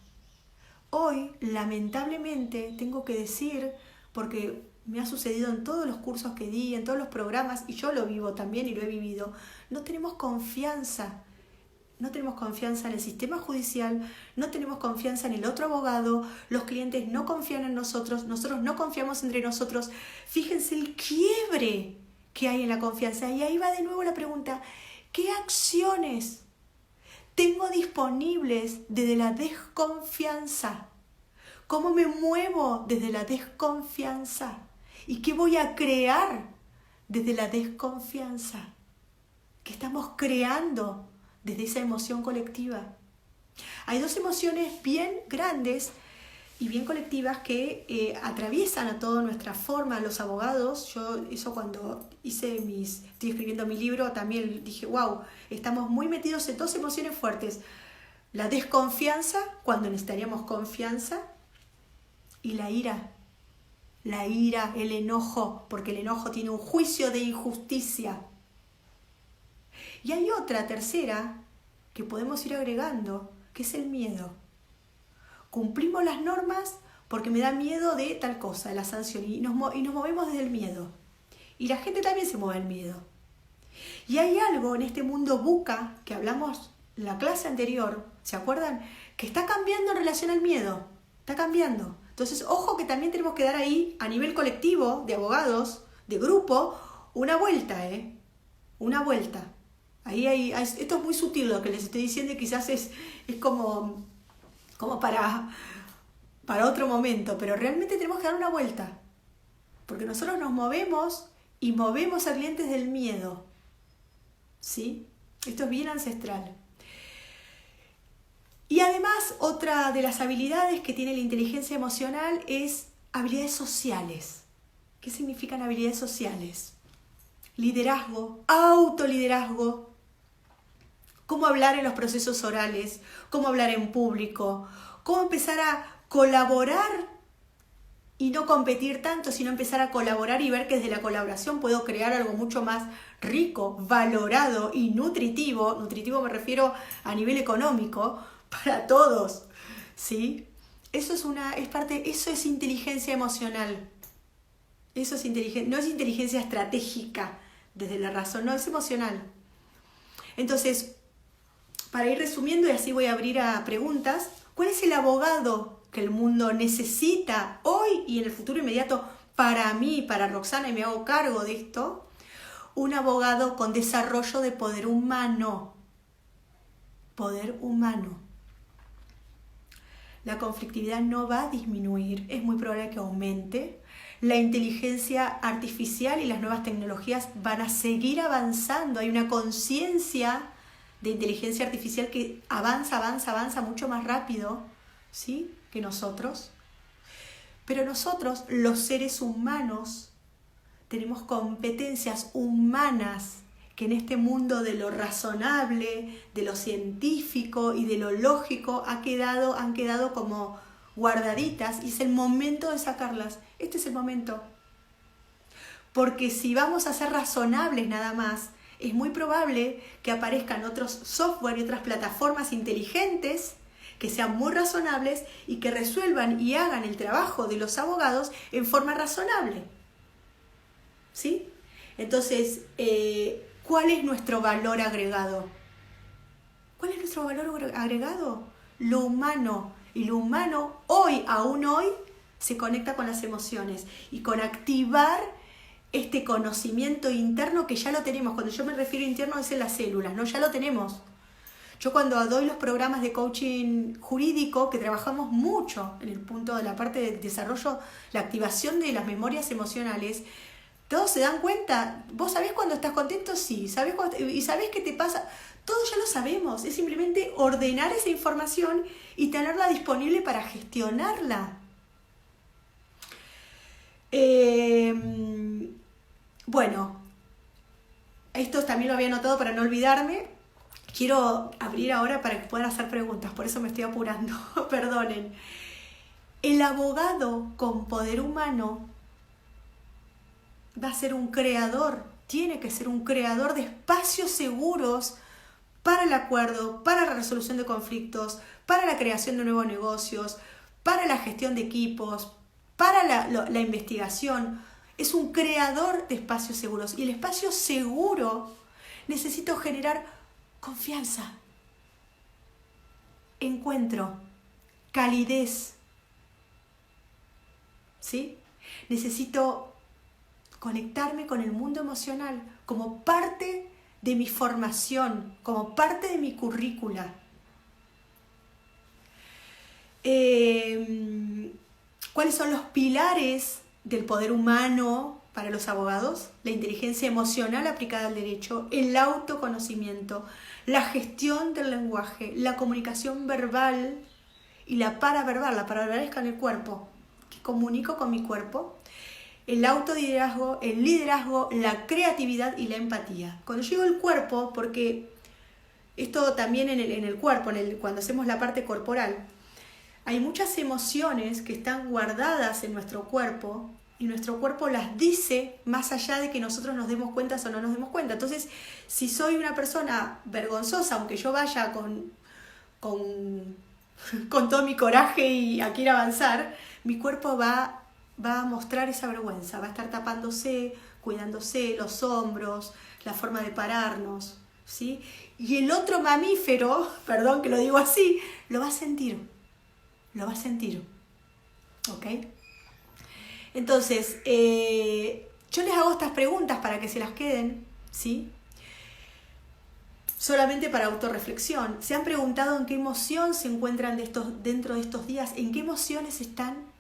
Hoy, lamentablemente, tengo que decir, porque me ha sucedido en todos los cursos que di, en todos los programas, y yo lo vivo también y lo he vivido, no tenemos confianza. No tenemos confianza en el sistema judicial, no tenemos confianza en el otro abogado, los clientes no confían en nosotros no confiamos entre nosotros. Fíjense el quiebre que hay en la confianza. Y ahí va de nuevo la pregunta, ¿qué acciones tengo disponibles desde la desconfianza? ¿Cómo me muevo desde la desconfianza? ¿Y qué voy a crear desde la desconfianza? ¿Qué estamos creando desde esa emoción colectiva? Hay dos emociones bien grandes y bien colectivas que atraviesan a toda nuestra forma, los abogados. Yo eso cuando estoy escribiendo mi libro también dije, wow, estamos muy metidos en dos emociones fuertes. La desconfianza, cuando necesitaríamos confianza, y la ira, el enojo, porque el enojo tiene un juicio de injusticia. Y hay otra tercera que podemos ir agregando, que es el miedo. Cumplimos las normas porque me da miedo de tal cosa, de la sanción, y nos movemos desde el miedo. Y la gente también se mueve del miedo. Y hay algo en este mundo VUCA, que hablamos en la clase anterior, ¿se acuerdan? Que está cambiando en relación al miedo, está cambiando. Entonces, ojo que también tenemos que dar ahí, a nivel colectivo, de abogados, de grupo, una vuelta, una vuelta. Ahí esto es muy sutil lo que les estoy diciendo y quizás es como para otro momento, pero realmente tenemos que dar una vuelta, porque nosotros nos movemos y movemos a clientes del miedo, ¿sí? Esto es bien ancestral. Y además, otra de las habilidades que tiene la inteligencia emocional es habilidades sociales. ¿Qué significan habilidades sociales? Liderazgo, autoliderazgo, cómo hablar en los procesos orales, cómo hablar en público, cómo empezar a colaborar y no competir tanto, sino empezar a colaborar y ver que desde la colaboración puedo crear algo mucho más rico, valorado y nutritivo. Nutritivo me refiero a nivel económico, para todos, ¿sí? Eso es inteligencia emocional. Eso es no es inteligencia estratégica desde la razón, no, es emocional. Entonces, para ir resumiendo, y así voy a abrir a preguntas, ¿cuál es el abogado que el mundo necesita hoy y en el futuro inmediato para mí, para Roxana, y me hago cargo de esto? Un abogado con desarrollo de poder humano. Poder humano. La conflictividad no va a disminuir, es muy probable que aumente. La inteligencia artificial y las nuevas tecnologías van a seguir avanzando. Hay una conciencia de inteligencia artificial que avanza mucho más rápido, ¿sí?, que nosotros. Pero nosotros, los seres humanos, tenemos competencias humanas que en este mundo de lo razonable, de lo científico y de lo lógico han quedado como guardaditas, y es el momento de sacarlas. Este es el momento. Porque si vamos a ser razonables nada más, es muy probable que aparezcan otros software y otras plataformas inteligentes que sean muy razonables y que resuelvan y hagan el trabajo de los abogados en forma razonable. ¿Sí? Entonces, ¿cuál es nuestro valor agregado? ¿Cuál es nuestro valor agregado? Lo humano. Y lo humano, aún hoy, se conecta con las emociones y con activar este conocimiento interno que ya lo tenemos. Cuando yo me refiero a interno es en las células, ¿no? Ya lo tenemos. Yo cuando doy los programas de coaching jurídico, que trabajamos mucho en el punto de la parte de desarrollo, la activación de las memorias emocionales, todos se dan cuenta. ¿Vos sabés cuando estás contento? Sí. ¿Y sabés qué te pasa? Todo ya lo sabemos. Es simplemente ordenar esa información y tenerla disponible para gestionarla. Bueno, esto también lo había anotado para no olvidarme. Quiero abrir ahora para que puedan hacer preguntas, por eso me estoy apurando, perdonen. El abogado con poder humano va a ser un creador, tiene que ser un creador de espacios seguros para el acuerdo, para la resolución de conflictos, para la creación de nuevos negocios, para la gestión de equipos, para la investigación. Es un creador de espacios seguros. Y el espacio seguro necesito generar confianza, encuentro, calidez. ¿Sí? Necesito conectarme con el mundo emocional como parte de mi formación, como parte de mi currícula. ¿Cuáles son los pilares del poder humano para los abogados? La inteligencia emocional aplicada al derecho, el autoconocimiento, la gestión del lenguaje, la comunicación verbal y la paraverbal. La paraverbal es con el cuerpo, que comunico con mi cuerpo. El autoliderazgo, el liderazgo, la creatividad y la empatía. Cuando yo digo el cuerpo, porque esto también en el cuerpo, cuando hacemos la parte corporal, hay muchas emociones que están guardadas en nuestro cuerpo y nuestro cuerpo las dice más allá de que nosotros nos demos cuenta o no nos demos cuenta. Entonces, si soy una persona vergonzosa, aunque yo vaya con todo mi coraje y a quiero avanzar, mi cuerpo va a mostrar esa vergüenza, va a estar tapándose, cuidándose los hombros, la forma de pararnos, ¿sí? Y el otro mamífero, perdón que lo digo así, lo va a sentir, ¿ok? Entonces, yo les hago estas preguntas para que se las queden, ¿sí? Solamente para autorreflexión. ¿Se han preguntado en qué emoción se encuentran dentro de estos días? ¿En qué emociones están?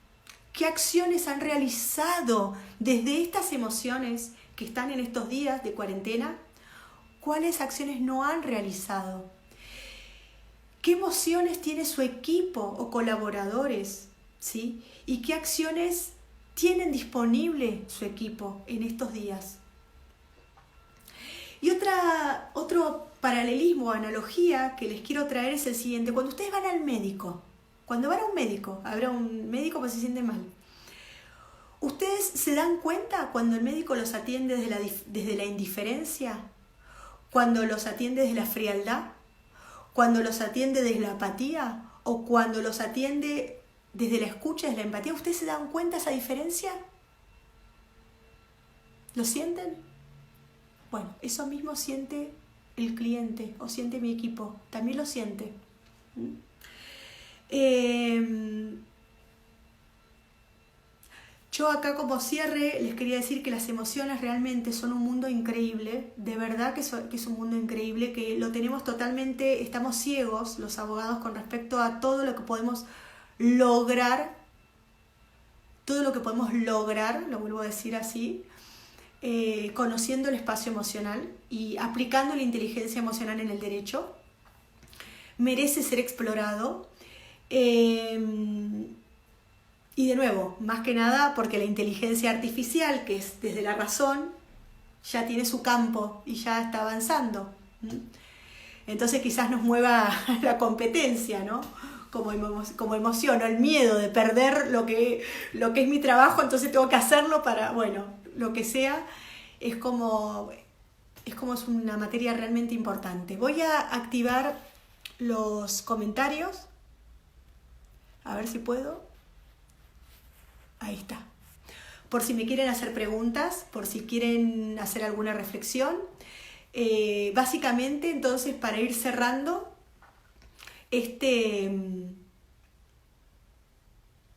¿Qué acciones han realizado desde estas emociones que están en estos días de cuarentena? ¿Cuáles acciones no han realizado? ¿Qué emociones tiene su equipo o colaboradores? ¿Sí? ¿Y qué acciones tienen disponible su equipo en estos días? Y otro paralelismo o analogía que les quiero traer es el siguiente. Cuando ustedes van al médico, cuando van a un médico, habrá un médico que se siente mal. ¿Ustedes se dan cuenta cuando el médico los atiende desde la indiferencia? ¿Cuando los atiende desde la frialdad? ¿Cuando los atiende desde la apatía? ¿O cuando los atiende desde la escucha, desde la empatía? ¿Ustedes se dan cuenta de esa diferencia? ¿Lo sienten? Bueno, eso mismo siente el cliente o siente mi equipo. También lo siente. Yo acá como cierre les quería decir que las emociones realmente son un mundo increíble, de verdad que es un mundo increíble, que lo tenemos totalmente, estamos ciegos los abogados con respecto a todo lo que podemos lograr, lo vuelvo a decir así, conociendo el espacio emocional y aplicando la inteligencia emocional en el derecho. Merece ser explorado. Y de nuevo, más que nada porque la inteligencia artificial, que es desde la razón, ya tiene su campo y ya está avanzando. Entonces quizás nos mueva la competencia, ¿no? Como emoción, o el miedo de perder lo que es mi trabajo, entonces tengo que hacerlo para, bueno, lo que sea. Es como es una materia realmente importante. Voy a activar los comentarios. A ver si puedo. Ahí está. Por si me quieren hacer preguntas, por si quieren hacer alguna reflexión. Básicamente, entonces, para ir cerrando, esta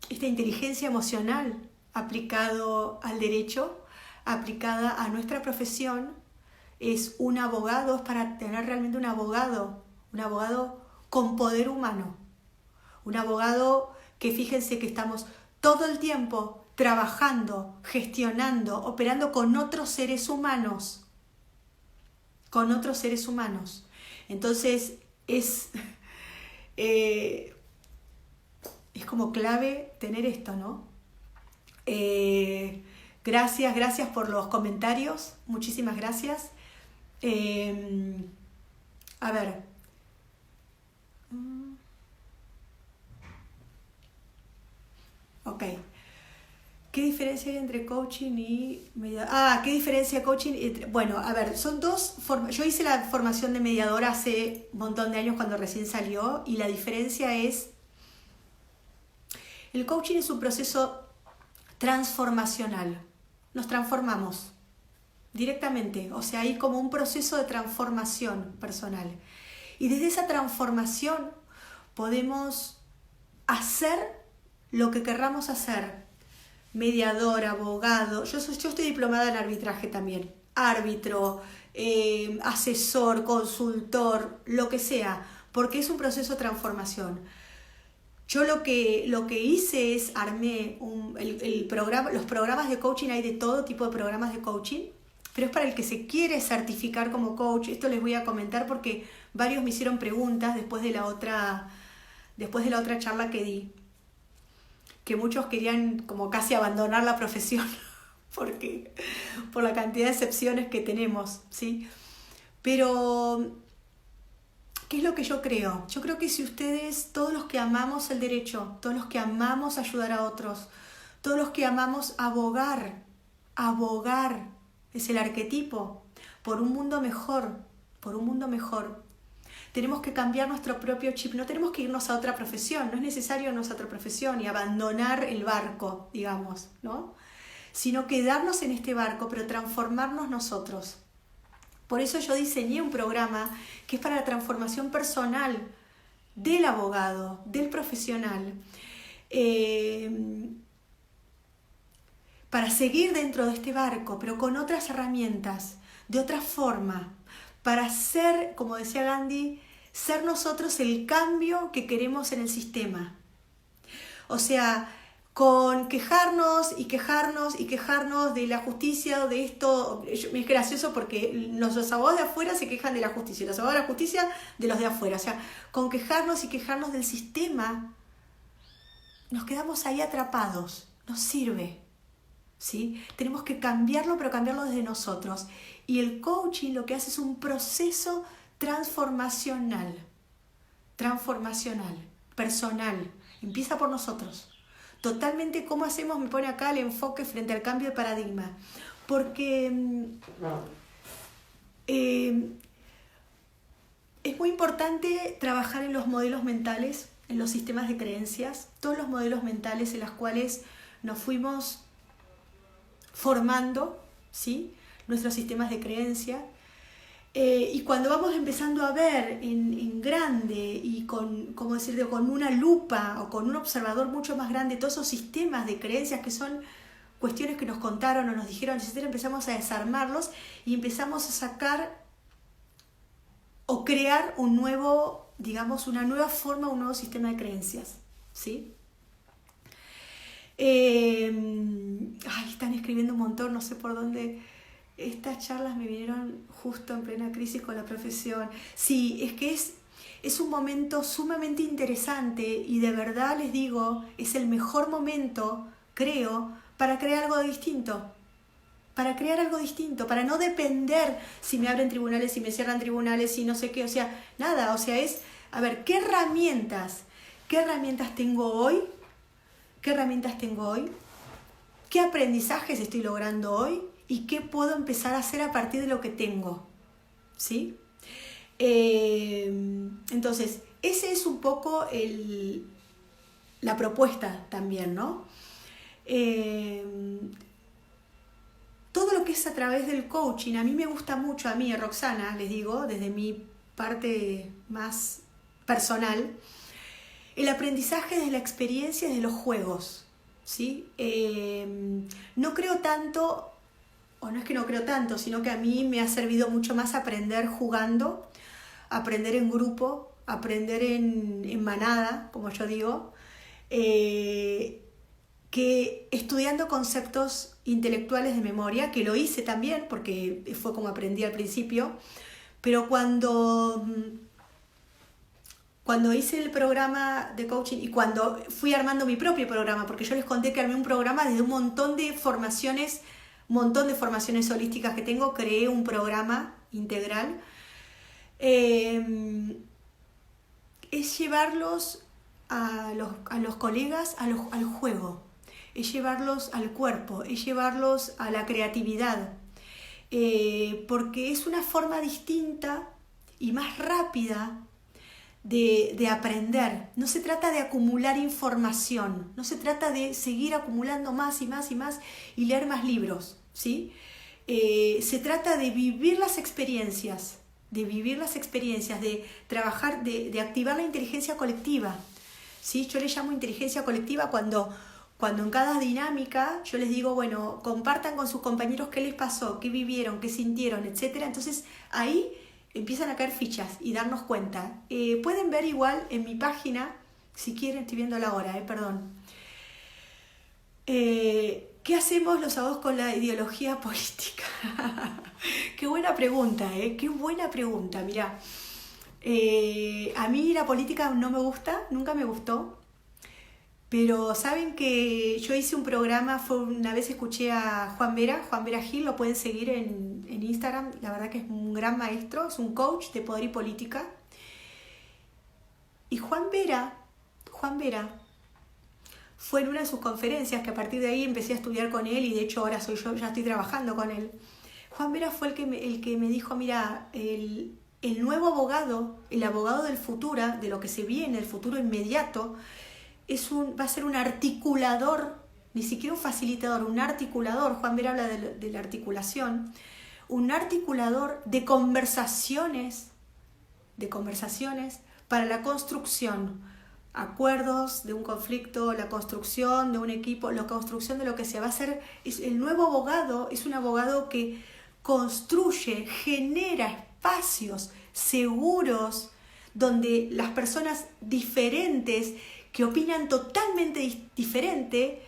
inteligencia emocional aplicado al derecho, aplicada a nuestra profesión, es un abogado, es para tener realmente un abogado con poder humano, un abogado que fíjense que estamos todo el tiempo trabajando, gestionando, operando con otros seres humanos. Entonces es como clave tener esto, ¿no? Gracias por los comentarios, muchísimas gracias. A ver. Ok. ¿Qué diferencia hay entre coaching y mediador? ¿Qué diferencia coaching? Bueno, a ver, son dos formas. Yo hice la formación de mediadora hace un montón de años cuando recién salió, y la diferencia es, el coaching es un proceso transformacional. Nos transformamos directamente, o sea, hay como un proceso de transformación personal. Y desde esa transformación podemos hacer lo que querramos hacer. Mediador, abogado, yo estoy diplomada en arbitraje también, árbitro, asesor, consultor, lo que sea, porque es un proceso de transformación. Yo lo que hice es armé los programas de coaching. Hay de todo tipo de programas de coaching, pero es para el que se quiere certificar como coach. Esto les voy a comentar porque varios me hicieron preguntas después de la otra charla que di, que muchos querían como casi abandonar la profesión porque por la cantidad de excepciones que tenemos, ¿sí? Pero ¿qué es lo que yo creo? Yo creo que si ustedes, todos los que amamos el derecho, todos los que amamos ayudar a otros, todos los que amamos abogar es el arquetipo por un mundo mejor, tenemos que cambiar nuestro propio chip. No tenemos que irnos a otra profesión, no es necesario irnos a otra profesión y abandonar el barco, digamos, ¿no? Sino quedarnos en este barco, pero transformarnos nosotros. Por eso yo diseñé un programa que es para la transformación personal del abogado, del profesional, para seguir dentro de este barco, pero con otras herramientas, de otra forma, para ser, como decía Gandhi, ser nosotros el cambio que queremos en el sistema. O sea, con quejarnos de la justicia o de esto. Es gracioso porque los abogados de afuera se quejan de la justicia y los abogados de la justicia de los de afuera. O sea, con quejarnos del sistema, nos quedamos ahí atrapados. No sirve, ¿sí? Tenemos que cambiarlo, pero cambiarlo desde nosotros. Y el coaching lo que hace es un proceso transformacional, personal. Empieza por nosotros. totalmente cómo hacemos, me pone acá el enfoque frente al cambio de paradigma. Porque es muy importante trabajar en los modelos mentales, en los sistemas de creencias, todos los modelos mentales en los cuales nos fuimos formando, ¿sí?, nuestros sistemas de creencia. Y cuando vamos empezando a ver en grande y con una lupa o con un observador mucho más grande todos esos sistemas de creencias que son cuestiones que nos contaron o nos dijeron, etc., empezamos a desarmarlos y empezamos a sacar o crear un nuevo, digamos, una nueva forma, un nuevo sistema de creencias, ¿sí? Están escribiendo un montón, no sé por dónde. Estas charlas me vinieron justo en plena crisis con la profesión. Sí, es que es un momento sumamente interesante y de verdad les digo, es el mejor momento, creo, para crear algo distinto. Para crear algo distinto, para no depender si me abren tribunales, si me cierran tribunales, si no sé qué, o sea, nada, o sea, es, a ver, ¿qué herramientas tengo hoy? ¿Qué herramientas tengo hoy? ¿Qué aprendizajes estoy logrando hoy? ¿Y qué puedo empezar a hacer a partir de lo que tengo? ¿Sí? Entonces, ese es un poco la propuesta también, ¿no? Todo lo que es a través del coaching, a mí me gusta mucho, a mí, Roxana, les digo, desde mi parte más personal, el aprendizaje de la experiencia de los juegos, ¿sí? No creo tanto, o no es que no creo tanto, sino que a mí me ha servido mucho más aprender jugando, aprender en grupo, aprender en manada, como yo digo, que estudiando conceptos intelectuales de memoria, que lo hice también, porque fue como aprendí al principio, pero cuando hice el programa de coaching y cuando fui armando mi propio programa, porque yo les conté que armé un programa desde un montón de formaciones holísticas que tengo, creé un programa integral, es llevarlos a los colegas al juego, es llevarlos al cuerpo, es llevarlos a la creatividad, porque es una forma distinta y más rápida de aprender. No se trata de acumular información, no se trata de seguir acumulando más y más y más y leer más libros, ¿sí? Se trata de vivir las experiencias, de trabajar, de activar la inteligencia colectiva, ¿sí? Yo le llamo inteligencia colectiva cuando en cada dinámica yo les digo, bueno, compartan con sus compañeros qué les pasó, qué vivieron, qué sintieron, etc. Entonces ahí empiezan a caer fichas y darnos cuenta. Pueden ver igual en mi página, si quieren, estoy viendo la hora, perdón. ¿Qué hacemos los sábados con la ideología política? Qué buena pregunta, qué buena pregunta. Mirá, a mí la política no me gusta, nunca me gustó. Pero saben que yo hice un programa, una vez escuché a Juan Vera Gil, lo pueden seguir en Instagram, la verdad que es un gran maestro, es un coach de poder y política. Y Juan Vera fue en una de sus conferencias, que a partir de ahí empecé a estudiar con él y de hecho ahora soy yo, ya estoy trabajando con él. Juan Vera fue el que me dijo, mira, el nuevo abogado, el abogado del futuro, de lo que se viene, el futuro inmediato, va a ser un articulador, ni siquiera un facilitador, un articulador. Juan Vera habla de la articulación, un articulador de conversaciones para la construcción, acuerdos de un conflicto, la construcción de un equipo, la construcción de lo que se va a hacer. El nuevo abogado es un abogado que construye, genera espacios seguros donde las personas diferentes que opinan totalmente diferente.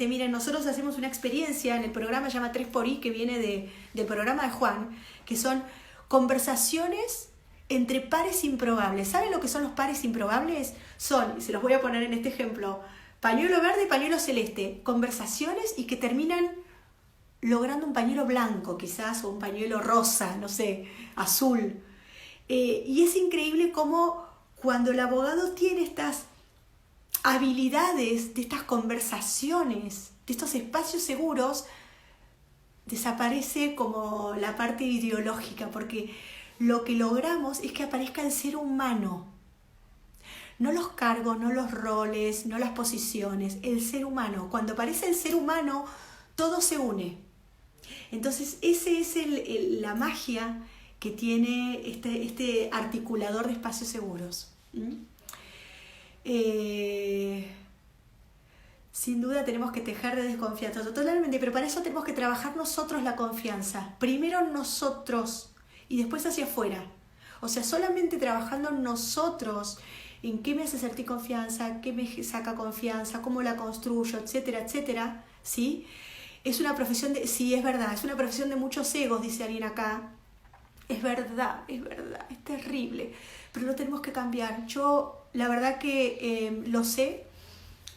Miren, nosotros hacemos una experiencia en el programa, se llama 3xI, que viene del programa de Juan, que son conversaciones entre pares improbables. ¿Saben lo que son los pares improbables? Son, se los voy a poner en este ejemplo, pañuelo verde y pañuelo celeste. Conversaciones y que terminan logrando un pañuelo blanco, quizás, o un pañuelo rosa, no sé, azul. Y es increíble cómo cuando el abogado tiene habilidades, de estas conversaciones, de estos espacios seguros, desaparece como la parte ideológica, porque lo que logramos es que aparezca el ser humano. No los cargos, no los roles, no las posiciones, el ser humano. Cuando aparece el ser humano, todo se une. Entonces, esa es la magia que tiene este articulador de espacios seguros. Sin duda tenemos que tejer de desconfianza, totalmente, pero para eso tenemos que trabajar nosotros la confianza. Primero nosotros y después hacia afuera. O sea, solamente trabajando nosotros en qué me hace sentir confianza, qué me saca confianza, cómo la construyo, etcétera, etcétera, ¿sí? Es una profesión de... Sí, es verdad, es una profesión de muchos egos, dice alguien acá. Es verdad, es terrible, pero lo tenemos que cambiar. Yo, la verdad que lo sé,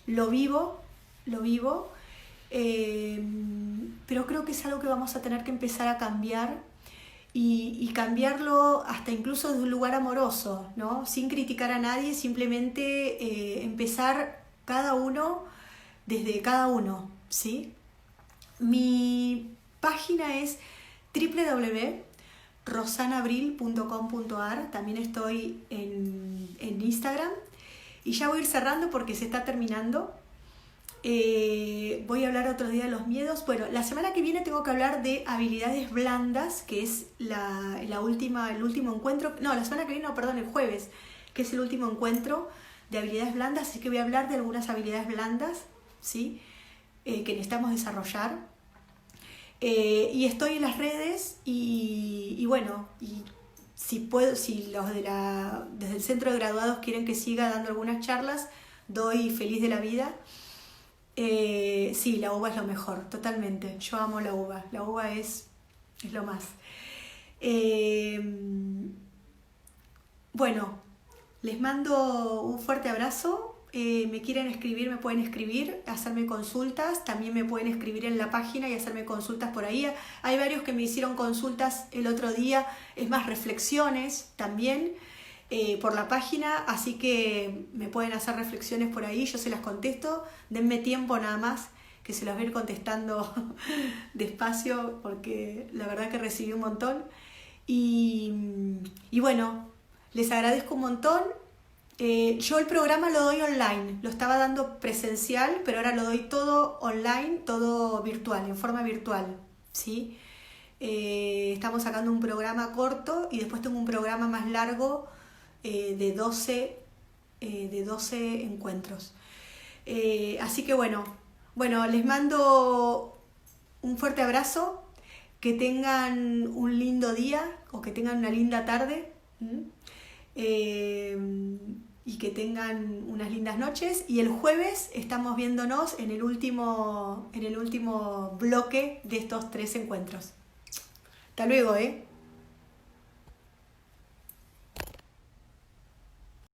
lo vivo, pero creo que es algo que vamos a tener que empezar a cambiar y cambiarlo hasta incluso desde un lugar amoroso, ¿no? Sin criticar a nadie, simplemente empezar cada uno desde cada uno, ¿sí? Mi página es www.rosanabril.com.ar. También estoy en Instagram. Y ya voy a ir cerrando porque se está terminando. Voy a hablar otro día de los miedos. Bueno, la semana que viene tengo que hablar de habilidades blandas, que es el último encuentro. No, la semana que viene, no, perdón, el jueves, que es el último encuentro de habilidades blandas. Así que voy a hablar de algunas habilidades blandas, ¿sí? Que necesitamos desarrollar. Y estoy en las redes y bueno, y si puedo, si los desde el centro de graduados quieren que siga dando algunas charlas, doy feliz de la vida. Sí, la uva es lo mejor, totalmente. Yo amo la uva es lo más. Bueno, les mando un fuerte abrazo. Me quieren escribir, me pueden escribir, hacerme consultas, también me pueden escribir en la página y hacerme consultas por ahí. Hay varios que me hicieron consultas el otro día, es más, reflexiones también por la página, así que me pueden hacer reflexiones por ahí, yo se las contesto, denme tiempo nada más, que se las voy a ir contestando despacio, porque la verdad que recibí un montón. Y bueno, les agradezco un montón. Yo el programa lo doy online, lo estaba dando presencial, pero ahora lo doy todo online, todo virtual, en forma virtual, ¿sí? Estamos sacando un programa corto y después tengo un programa más largo de 12 encuentros. Así que bueno, les mando un fuerte abrazo, que tengan un lindo día o que tengan una linda tarde. Y que tengan unas lindas noches, y el jueves estamos viéndonos en el último bloque de estos 3 encuentros. Hasta luego,